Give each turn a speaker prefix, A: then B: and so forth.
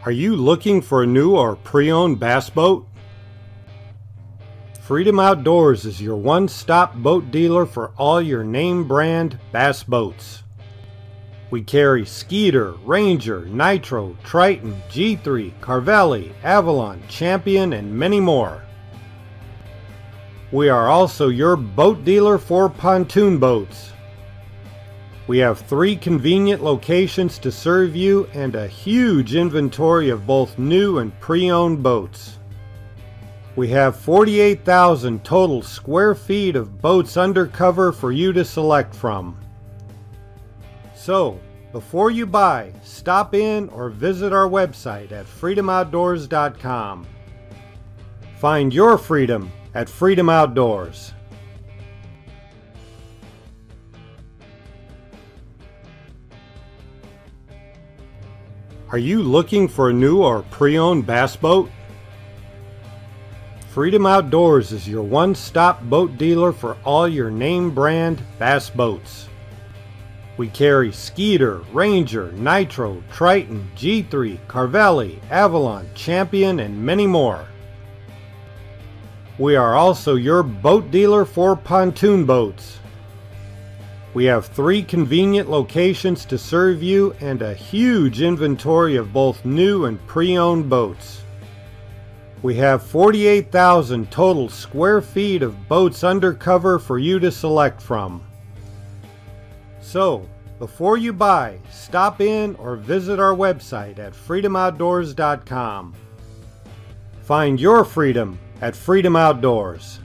A: Are you looking for a new or pre-owned bass boat? Freedom Outdoors is your one-stop boat dealer for all your name brand bass boats. We carry Skeeter, Ranger, Nitro, Triton, G3, Carvelli, Avalon, Champion, and many more. We are also your boat dealer for pontoon boats. We have 3 convenient locations to serve you and a huge inventory of both new and pre-owned boats. We have 48,000 total square feet of boats under cover for you to select from. So, before you buy, stop in or visit our website at freedomoutdoors.com. Find your freedom at Freedom Outdoors. Are you looking for a new or pre-owned bass boat? Freedom Outdoors is your one-stop boat dealer for all your name brand bass boats. We carry Skeeter, Ranger, Nitro, Triton, G3, Carvelli, Avalon, Champion, and many more. We are also your boat dealer for pontoon boats. We have 3 convenient locations to serve you and a huge inventory of both new and pre-owned boats. We have 48,000 total square feet of boats under cover for you to select from. So, before you buy, stop in or visit our website at freedomoutdoors.com. Find your freedom at Freedom Outdoors.